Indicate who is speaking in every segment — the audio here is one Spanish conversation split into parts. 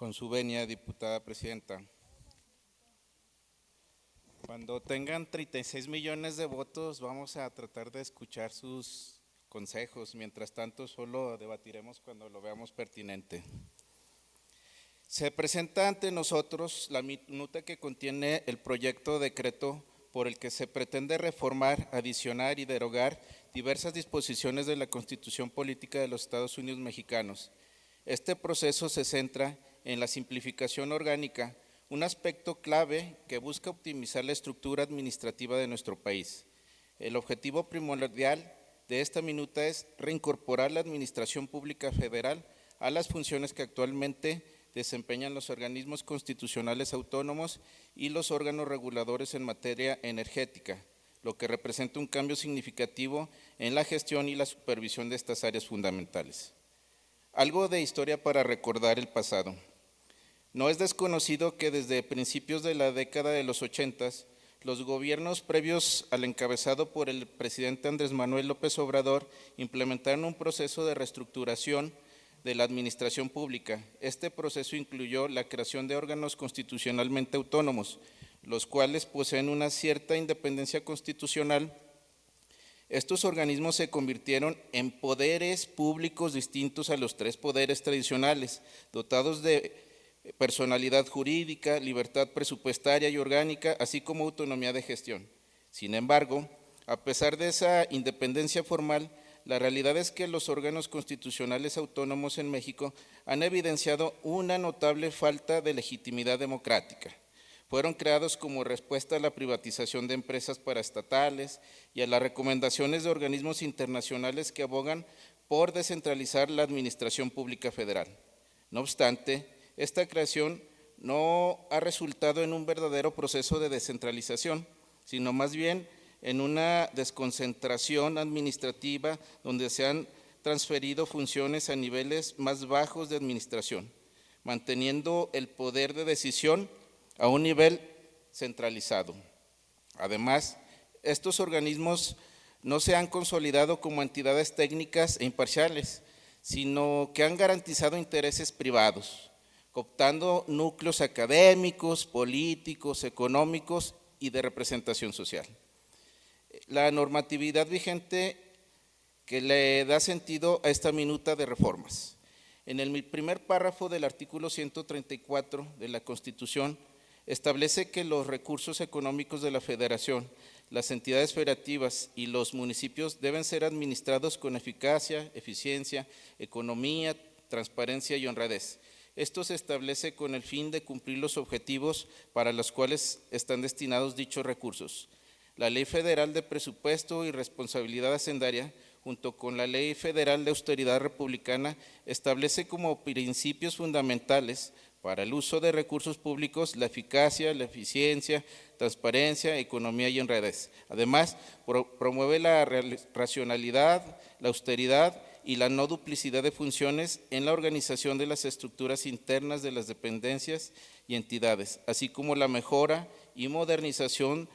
Speaker 1: Con su venia, diputada presidenta. Cuando tengan 36 millones de votos, vamos a tratar de escuchar sus consejos. Mientras tanto, solo debatiremos cuando lo veamos pertinente. Se presenta ante nosotros la minuta que contiene el proyecto de decreto por el que se pretende reformar, adicionar y derogar diversas disposiciones de la Constitución Política de los Estados Unidos Mexicanos. Este proceso se centra en la simplificación orgánica, un aspecto clave que busca optimizar la estructura administrativa de nuestro país. El objetivo primordial de esta minuta es reincorporar la administración pública federal a las funciones que actualmente desempeñan los organismos constitucionales autónomos y los órganos reguladores en materia energética, lo que representa un cambio significativo en la gestión y la supervisión de estas áreas fundamentales. Algo de historia para recordar el pasado. No es desconocido que desde principios de la década de los 80, los gobiernos previos al encabezado por el presidente Andrés Manuel López Obrador implementaron un proceso de reestructuración de la administración pública. Este proceso incluyó la creación de órganos constitucionalmente autónomos, los cuales poseen una cierta independencia constitucional. Estos organismos se convirtieron en poderes públicos distintos a los tres poderes tradicionales, dotados de personalidad jurídica, libertad presupuestaria y orgánica, así como autonomía de gestión. Sin embargo, a pesar de esa independencia formal, la realidad es que los órganos constitucionales autónomos en México han evidenciado una notable falta de legitimidad democrática. Fueron creados como respuesta a la privatización de empresas paraestatales y a las recomendaciones de organismos internacionales que abogan por descentralizar la administración pública federal. No obstante, esta creación no ha resultado en un verdadero proceso de descentralización, sino más bien en una desconcentración administrativa donde se han transferido funciones a niveles más bajos de administración, manteniendo el poder de decisión a un nivel centralizado. Además, estos organismos no se han consolidado como entidades técnicas e imparciales, sino que han garantizado intereses privados, cooptando núcleos académicos, políticos, económicos y de representación social. La normatividad vigente que le da sentido a esta minuta de reformas. En el primer párrafo del artículo 134 de la Constitución, establece que los recursos económicos de la Federación, las entidades federativas y los municipios deben ser administrados con eficacia, eficiencia, economía, transparencia y honradez. Esto se establece con el fin de cumplir los objetivos para los cuales están destinados dichos recursos. La Ley Federal de Presupuesto y Responsabilidad Hacendaria, junto con la Ley Federal de Austeridad Republicana, establece como principios fundamentales para el uso de recursos públicos la eficacia, la eficiencia, transparencia, economía y honradez. Además, promueve la racionalidad, la austeridad y la no duplicidad de funciones en la organización de las estructuras internas de las dependencias y entidades, así como la mejora y modernización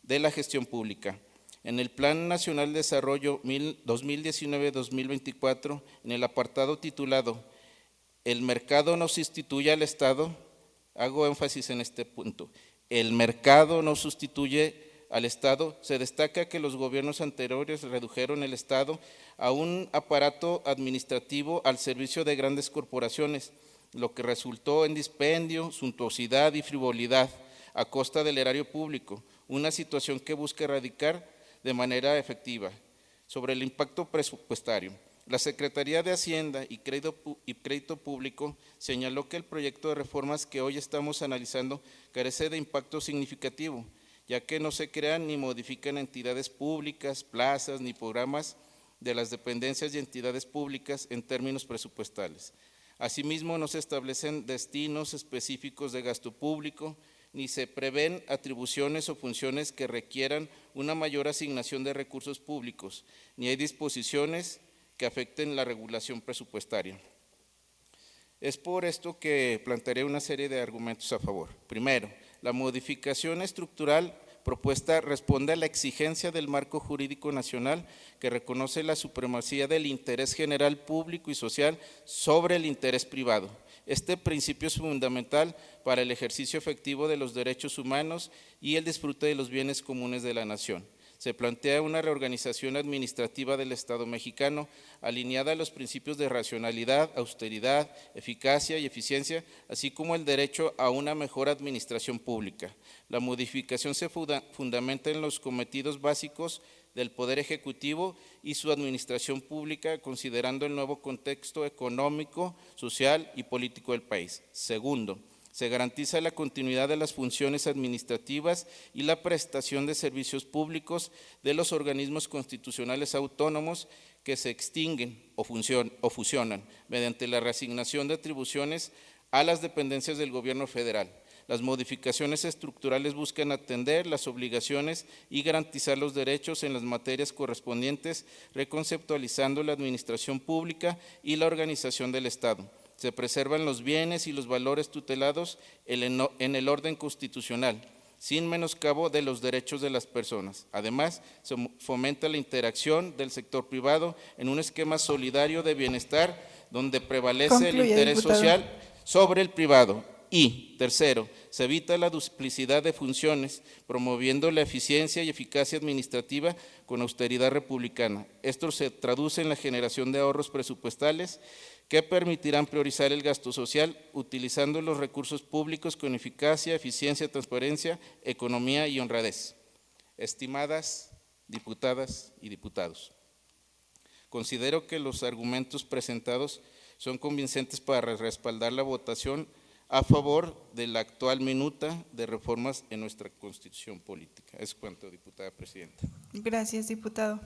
Speaker 1: de la gestión pública. En el Plan Nacional de Desarrollo 2019-2024, en el apartado titulado "El mercado no sustituye al Estado", hago énfasis en este punto, el mercado no sustituye al Estado, se destaca que los gobiernos anteriores redujeron el Estado a un aparato administrativo al servicio de grandes corporaciones, lo que resultó en dispendio, suntuosidad y frivolidad a costa del erario público, una situación que busca erradicar de manera efectiva. Sobre el impacto presupuestario, la Secretaría de Hacienda y Crédito Público señaló que el proyecto de reformas que hoy estamos analizando carece de impacto significativo, ya que no se crean ni modifican entidades públicas, plazas ni programas de las dependencias y entidades públicas en términos presupuestales. Asimismo, no se establecen destinos específicos de gasto público, ni se prevén atribuciones o funciones que requieran una mayor asignación de recursos públicos, ni hay disposiciones que afecten la regulación presupuestaria. Es por esto que plantearé una serie de argumentos a favor. Primero, la modificación estructural propuesta responde a la exigencia del marco jurídico nacional que reconoce la supremacía del interés general público y social sobre el interés privado. Este principio es fundamental para el ejercicio efectivo de los derechos humanos y el disfrute de los bienes comunes de la nación. Se plantea una reorganización administrativa del Estado mexicano alineada a los principios de racionalidad, austeridad, eficacia y eficiencia, así como el derecho a una mejor administración pública. La modificación se fundamenta en los cometidos básicos del Poder Ejecutivo y su administración pública, considerando el nuevo contexto económico, social y político del país. Segundo, se garantiza la continuidad de las funciones administrativas y la prestación de servicios públicos de los organismos constitucionales autónomos que se extinguen o fusionan mediante la reasignación de atribuciones a las dependencias del gobierno federal. Las modificaciones estructurales buscan atender las obligaciones y garantizar los derechos en las materias correspondientes, reconceptualizando la administración pública y la organización del Estado. Se preservan los bienes y los valores tutelados en el orden constitucional, sin menoscabo de los derechos de las personas. Además, se fomenta la interacción del sector privado en un esquema solidario de bienestar donde prevalece el interés social sobre el privado. Y, tercero, se evita la duplicidad de funciones, promoviendo la eficiencia y eficacia administrativa con austeridad republicana. Esto se traduce en la generación de ahorros presupuestales que permitirán priorizar el gasto social utilizando los recursos públicos con eficacia, eficiencia, transparencia, economía y honradez. Estimadas diputadas y diputados, considero que los argumentos presentados son convincentes para respaldar la votación a favor de la actual minuta de reformas en nuestra Constitución política. Es cuanto, diputada presidenta.
Speaker 2: Gracias, diputado.